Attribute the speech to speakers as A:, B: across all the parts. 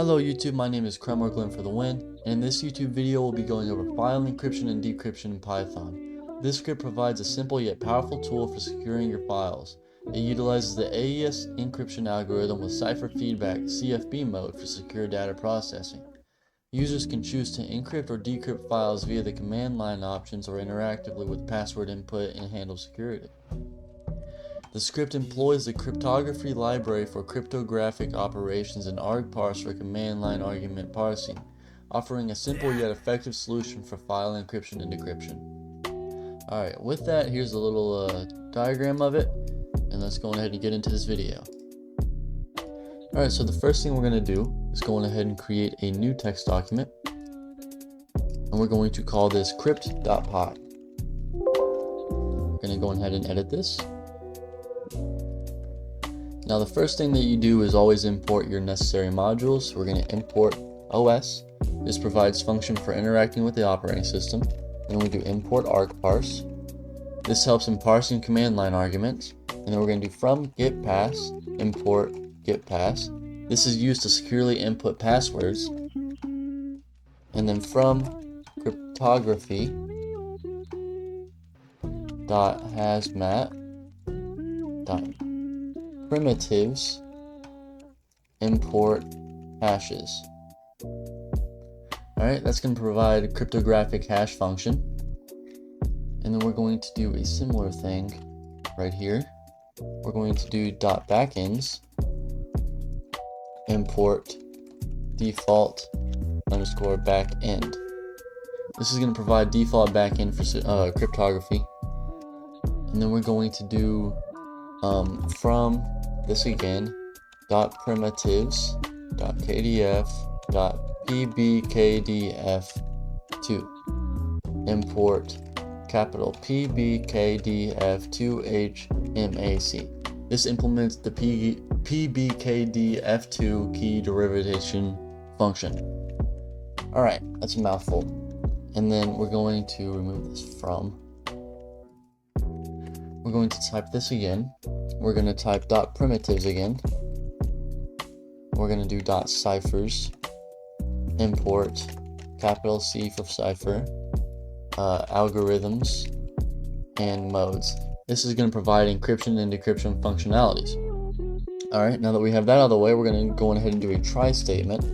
A: Hello YouTube, my name is Glenn for the win, and in this YouTube video we'll be going over file encryption and decryption in Python. This script provides a simple yet powerful tool for securing your files. It utilizes the AES encryption algorithm with cipher feedback CFB mode for secure data processing. Users can choose to encrypt or decrypt files via the command line options or interactively with password input and handle security. The script employs the cryptography library for cryptographic operations and argparse for command line argument parsing, offering a simple yet effective solution for file encryption and decryption. Alright, with that, here's a little diagram of it, and let's go ahead and get into this video. Alright, so the first thing we're going to do is go ahead and create a new text document, and we're going to call this crypt.py. We're going to go ahead and edit this. Now the first thing that you do is always import your necessary modules. So we're going to import OS. This provides function for interacting with the operating system. Then we do import argparse. This helps in parsing command line arguments. And then we're going to do from getPass, import getPass. This is used to securely input passwords. And then from cryptography .hazmat primitives import hashes. Alright, that's going to provide a cryptographic hash function. And then we're going to do a similar thing right here. We're going to do .backends import default underscore backend. This is going to provide default backend for cryptography. And then we're going to do from this again primitives kdf pbkdf2 import capital pbkdf2hmac. This implements the pbkdf2 key derivation function. Alright, that's a mouthful. And then we're going to remove this from. We're going to type this again. We're going to type .primitives again. We're going to do .ciphers import capital C for cipher algorithms and modes. This is going to provide encryption and decryption functionalities. Alright, now that we have that out of the way, we're going to go ahead and do a try statement.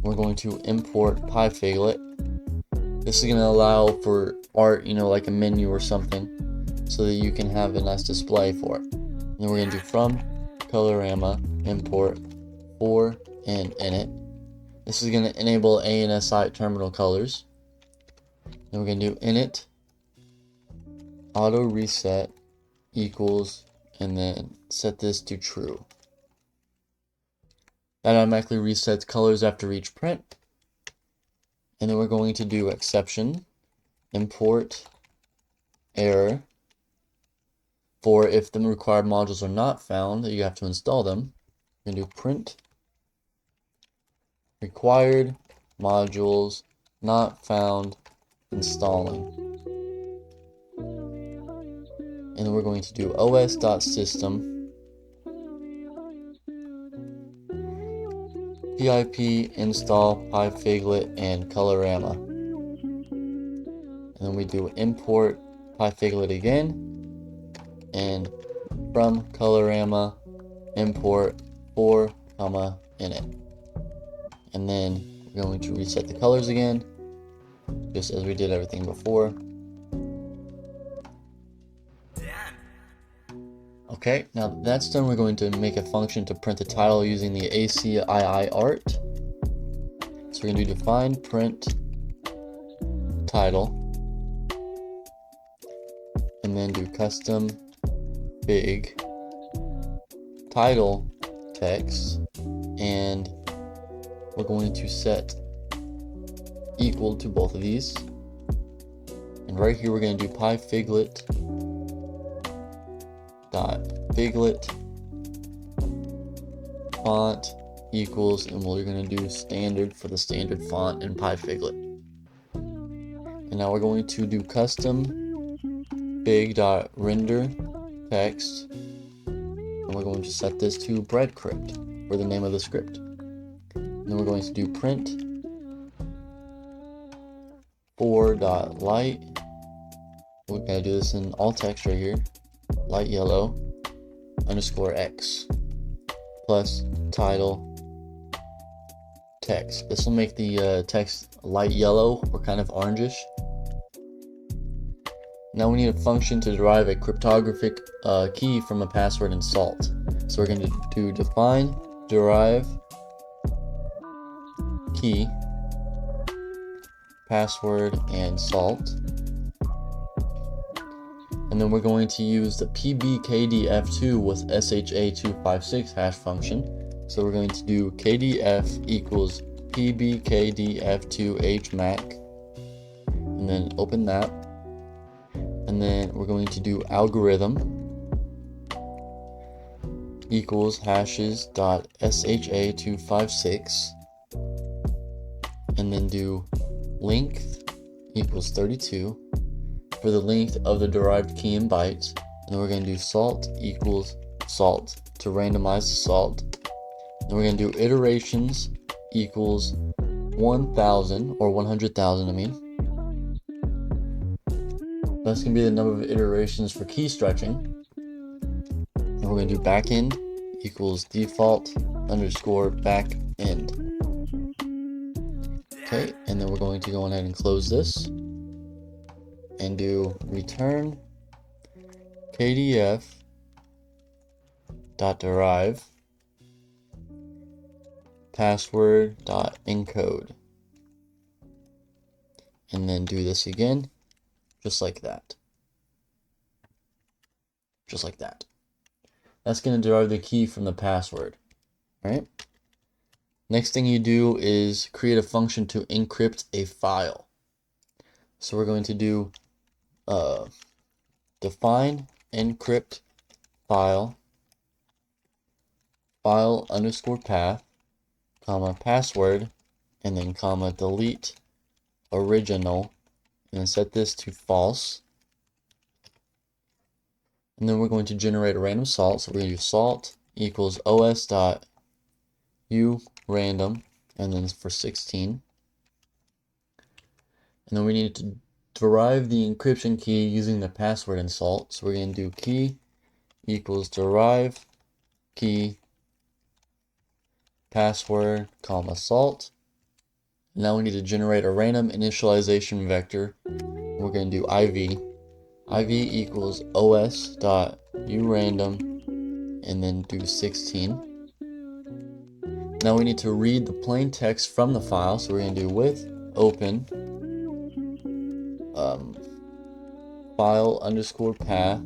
A: We're going to import pyfiglet. This is going to allow for art, like a menu or something, so that you can have a nice display for it. And then we're going to do from colorama import for and init. This is going to enable ANSI terminal colors. Then we're going to do init auto reset equals, and then set this to true. That automatically resets colors after each print. And then we're going to do exception import error. For if the required modules are not found, you have to install them. We're going to do print required modules not found installing. And then we're going to do os.system pip install pyfiglet and colorama. And then we do import pyfiglet again. And from colorama import for init. And then we're going to reset the colors again, just as we did everything before. Okay, now that that's done, we're going to make a function to print the title using the ACII art. So we're going to do define print title, and then do custom big title text, and we're going to set equal to both of these. And right here we're going to do pyfiglet font equals, and we're going to do standard for the standard font in pyfiglet. And now we're going to do custom big.render text, and we're going to set this to Breadcrypt for the name of the script. then we're going to do print 4.light. We're going to do this in all text right here. Light yellow underscore x plus title text. This will make the text light yellow or kind of orangish. Now we need a function to derive a cryptographic key from a password and salt. So we're going to do define derive key password and salt, and then we're going to use the pbkdf2 with sha256 hash function. So we're going to do kdf equals pbkdf2 hmac, and then open that, and then we're going to do algorithm equals hashes dot sha256, and then do length equals 32 for the length of the derived key in bytes, and then we're going to do salt equals salt to randomize the salt. Then we're going to do iterations equals 1000 or 100,000 I mean. That's going to be the number of iterations for key stretching. And we're going to do backend equals default underscore backend. Okay, and then we're going to go ahead and close this and do return kdf dot derive password dot encode, and then do this again, just like that. Just like that. That's going to derive the key from the password. Alright? Next thing you do is create a function to encrypt a file. So we're going to do define encrypt file underscore path, comma password, and then comma delete original, and then set this to false. And then we're going to generate a random salt. So we're going to do salt equals os dot u random, and then for 16. And then we need to derive the encryption key using the password and salt. So we're going to do key equals derive key password comma salt. Now we need to generate a random initialization vector. We're going to do iv equals os dot urandom, and then do 16. Now we need to read the plain text from the file, so we're going to do with open file underscore path,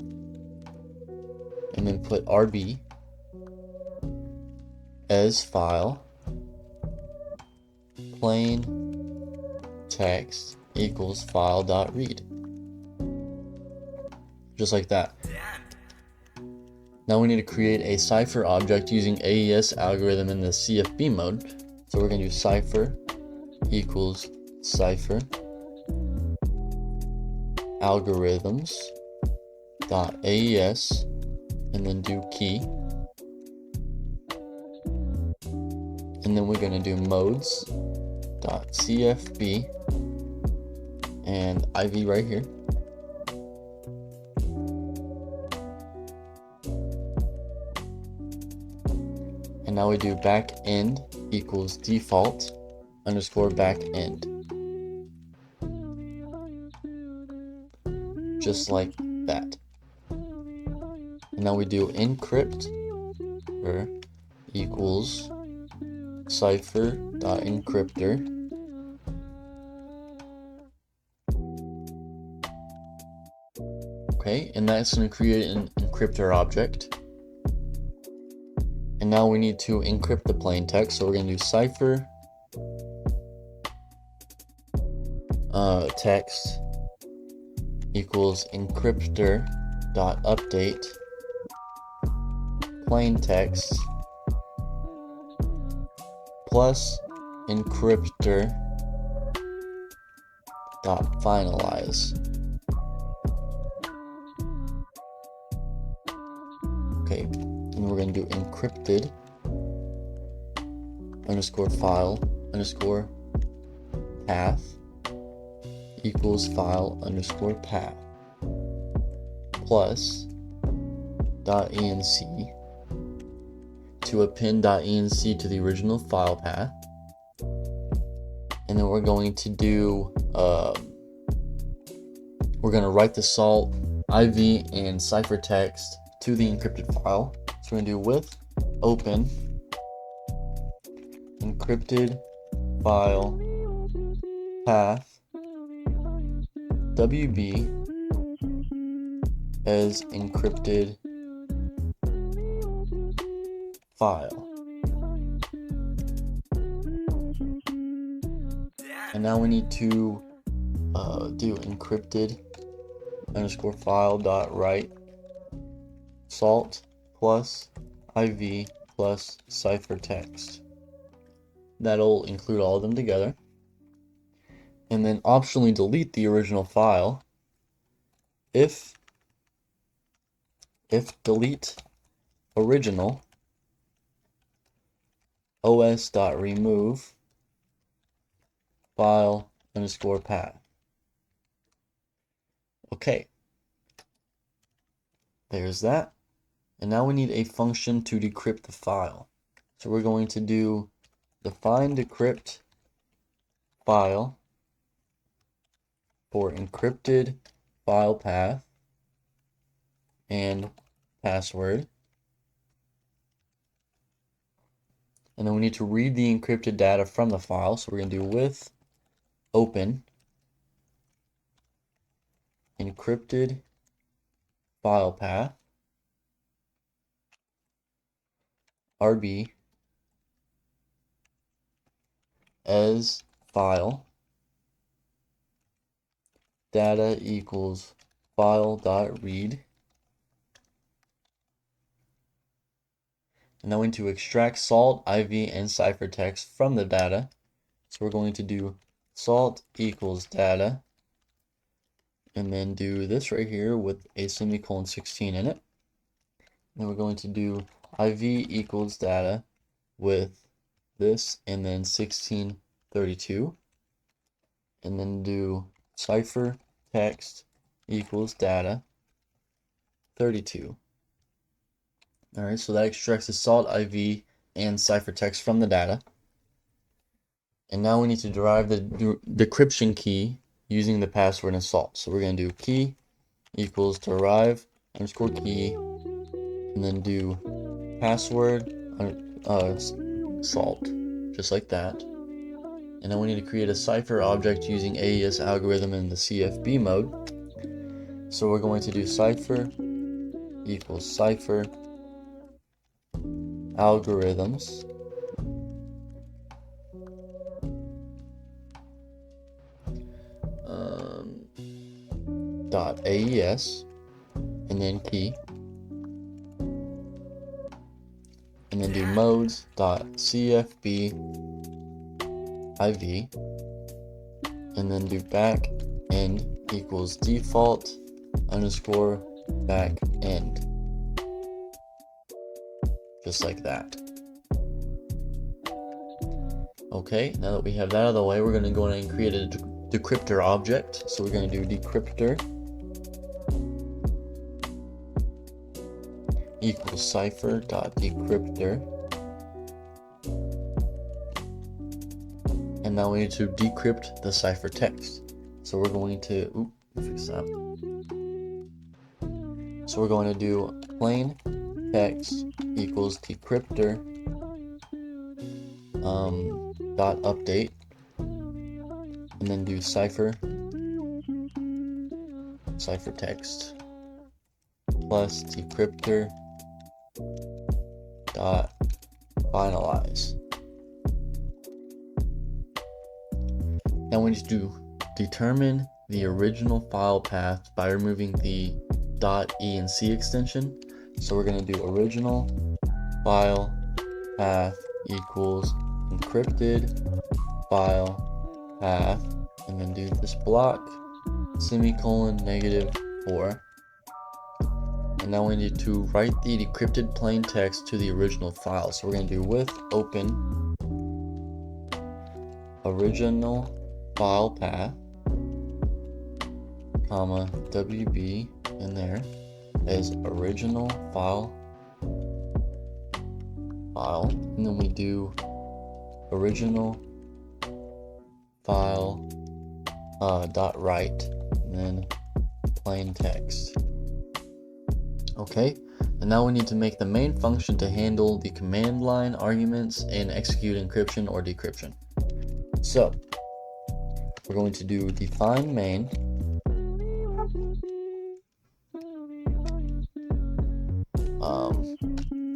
A: and then put rb as file plain text equals file dot read, just like that. Now we need to create a cipher object using AES algorithm in the CFB mode. So we're going to do cipher equals cipher algorithms dot AES, and then do key, and then we're going to do modes dot CFB and IV right here. And now we do backend equals default underscore backend, just like that. And now we do encrypt equals cipher dot encryptor, okay, and that's going to create an encryptor object. And now we need to encrypt the plain text, so we're going to do cipher text equals encryptor dot update plain text plus encryptor dot finalize. Okay, and we're going to do encrypted underscore file underscore path equals file underscore path plus .enc to append .enc to the original file path. And then we're going to do, we're going to write the salt, IV, and ciphertext to the encrypted file. So we're going to do with open encrypted file path WB as encrypted file. And now we need to do encrypted underscore file dot write salt plus IV plus ciphertext. That'll include all of them together. And then optionally delete the original file if delete original os.remove file underscore path. Okay, there's that. And now we need a function to decrypt the file. So we're going to do define decrypt file for encrypted file path and password. And then we need to read the encrypted data from the file. So we're going to do with open encrypted file path RB as file data equals file.read. And now we need to extract salt, IV, and ciphertext from the data. So we're going to do salt equals data, and then do this right here with a semicolon 16 in it. Then we're going to do IV equals data with this, and then 1632. And then do ciphertext equals data 32. Alright, so that extracts the salt, IV, and ciphertext from the data. And now we need to derive the decryption key using the password and salt. So we're going to do key equals derive underscore key, and then do password salt, just like that. And then we need to create a cipher object using AES algorithm in the CFB mode. So we're going to do cipher equals cipher algorithms dot AES, and then key, and then do modes dot CFB IV, and then do back end equals default underscore back end, just like that. Okay, now that we have that out of the way, we're going to go in and create a decryptor object. So we're going to do decryptor equals cipher.decryptor, and now we need to decrypt the ciphertext. So we're going to fix that. So we're going to do plain text equals decryptor dot update, and then do ciphertext plus decryptor dot finalize. Now we need to determine the original file path by removing the .enc extension. So we're going to do original file path equals encrypted file path, and then do this block semicolon -4. And now we need to write the decrypted plain text to the original file. So we're going to do with open original file path, comma, WB in there as original file, and then we do original file dot write, and then plain text. Okay, and now we need to make the main function to handle the command line arguments and execute encryption or decryption. So we're going to do define main,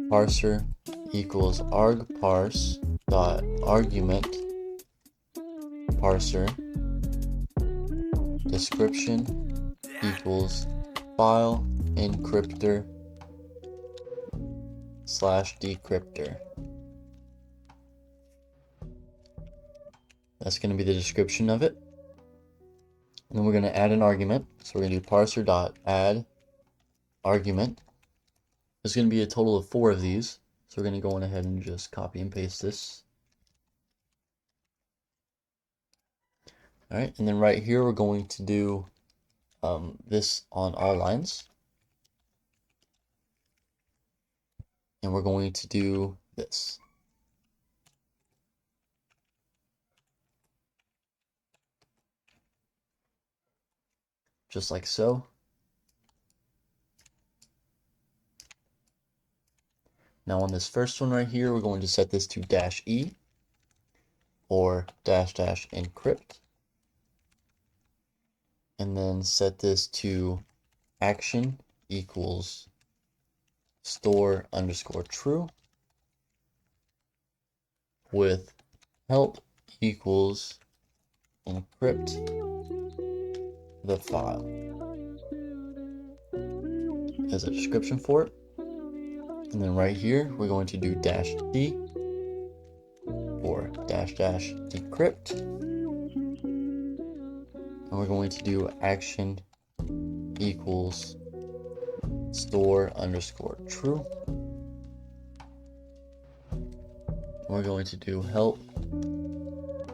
A: parser equals arg parse dot argument parser description equals file encryptor slash decryptor. That's going to be the description of it. And then we're going to add an argument. So we're going to do parser dot add argument. There's going to be a total of 4 of these. So we're going to go on ahead and just copy and paste this. Alright, and then right here we're going to do this on all lines. And we're going to do this. Just like so. Now on this first one right here, we're going to set this to -e or --encrypt. And then set this to action equals store underscore true with help equals encrypt the file as a description for it. And then right here we're going to do -d or --decrypt, and we're going to do action equals store underscore true. We're going to do help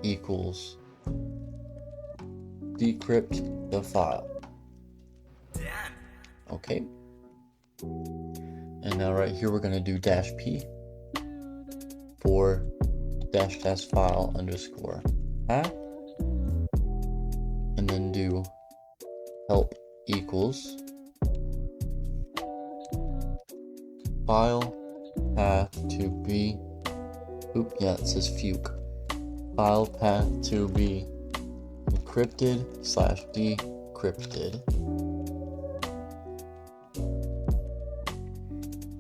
A: equals decrypt the file. Okay. And now right here we're going to do -p for --file underscore path, and then do help equals file path to be, it says fuke, file path to be encrypted slash decrypted,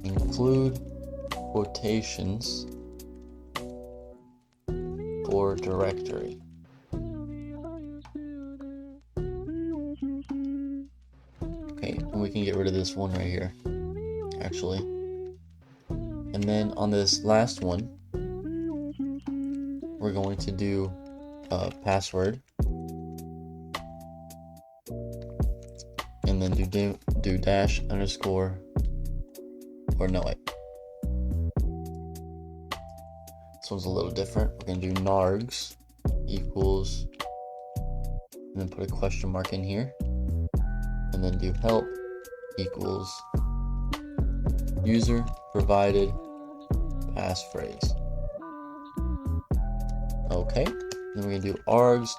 A: include quotations for directory. Okay, and we can get rid of this one right here, actually. And then on this last one, we're going to do password, and then do dash underscore, or no, wait. This one's a little different. We're going to do nargs equals, and then put a question mark in here, and then do help equals user provided passphrase. Okay, then we're going to do args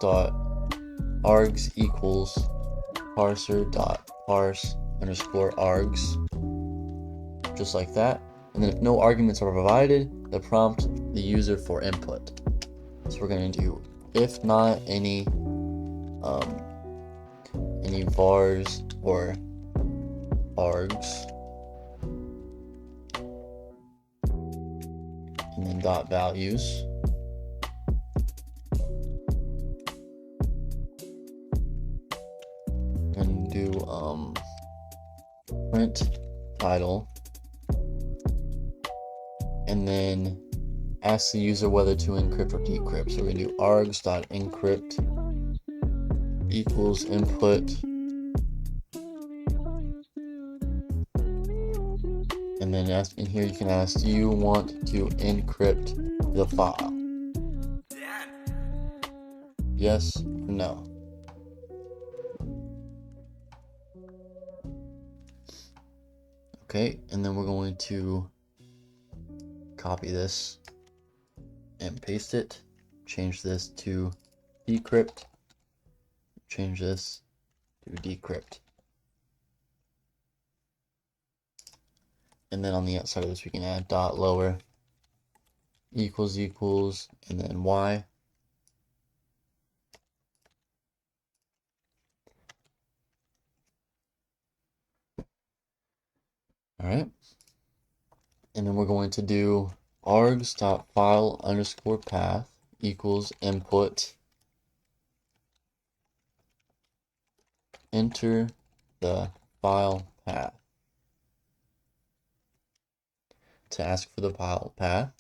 A: equals parser dot parse underscore args, just like that. And then if no arguments are provided, the prompt the user for input. So we're going to do if not any vars or args, and then dot values, and do print title, and then ask the user whether to encrypt or decrypt. So we're going to do args.encrypt equals input, and then in here you can ask, do you want to encrypt the file? yes or no. Okay, and then we're going to copy this and paste it. Change this to decrypt. Change this to decrypt. And then on the outside of this, we can add dot lower equals equals and then y. All right. And then we're going to do args.file underscore path equals input. Enter the file path to ask for the file path.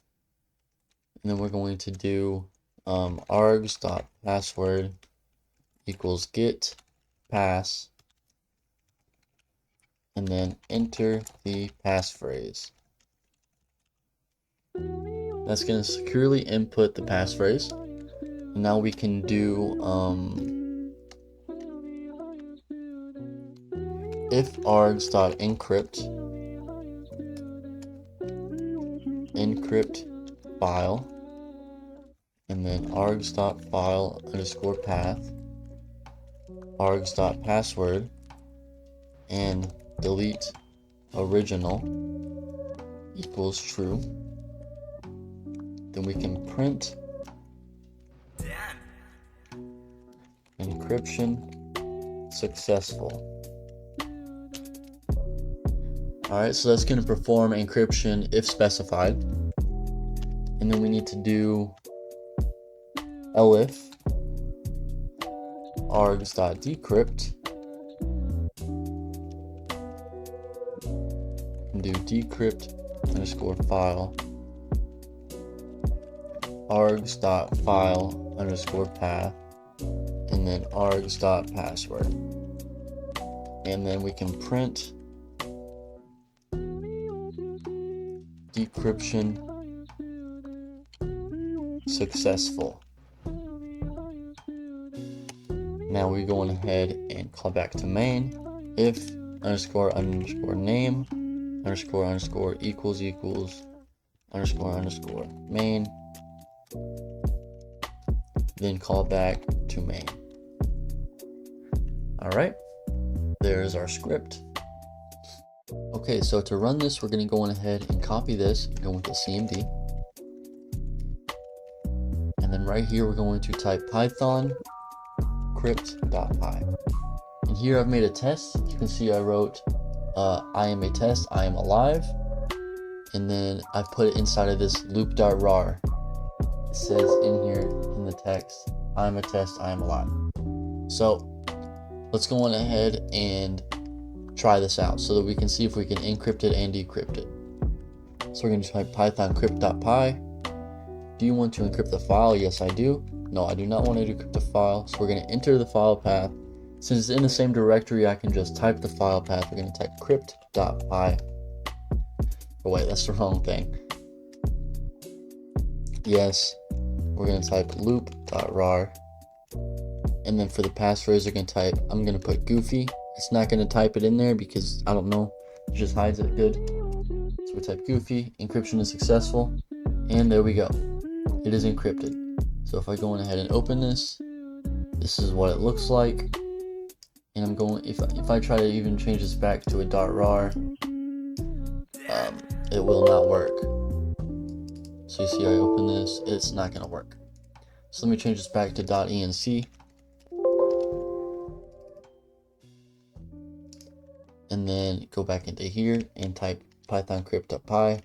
A: And then we're going to do args.password equals get pass, and then enter the passphrase. That's going to securely input the passphrase. And now we can do if args.encrypt encrypt file, and then args.file underscore path args.password and delete original equals true. Then we can print encryption successful. Alright, so that's going to perform encryption if specified. And then we need to do elif args.decrypt and do decrypt underscore file args.file underscore path and then args.password. And then we can print decryption successful. Now we're going ahead and call back to main if underscore underscore name underscore underscore equals equals underscore underscore main, then call back to main. Alright, there's our script. Okay, so to run this, we're going to go on ahead and copy this, go with the CMD. And then right here, we're going to type python crypt.py. And here I've made a test. You can see I wrote, I am a test, I am alive. And then I put it inside of this loop.rar. It says in here in the text, I am a test, I am alive. So let's go on ahead and try this out so that we can see if we can encrypt it and decrypt it. So we're going to type python crypt.py. Do you want to encrypt the file? Yes, I do. No, I do not want to decrypt the file. So we're going to enter the file path. Since it's in the same directory, I can just type the file path. We're going to type crypt.py. Oh wait, that's the wrong thing. Yes, we're going to type loop.rar. And then for the passphrase, we're going to type, I'm going to put goofy. It's not going to type it in there because I don't know. It just hides it good. So we type goofy, encryption is successful. And there we go. It is encrypted. So if I go on ahead and open this, this is what it looks like. And I'm going, if I try to even change this back to a .rar, it will not work. So you see I open this, it's not going to work. So let me change this back to .enc. And then go back into here and type python crypt.py.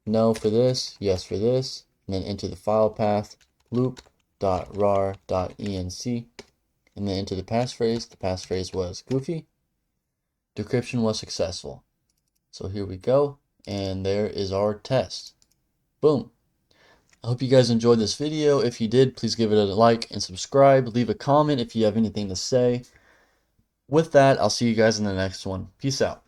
A: No for this, yes for this, and then enter the file path loop.rar.enc, and then enter the passphrase. The passphrase was goofy. Decryption was successful. So here we go, and there is our test. Boom. I hope you guys enjoyed this video. If you did, please give it a like and subscribe. Leave a comment if you have anything to say. With that, I'll see you guys in the next one. Peace out.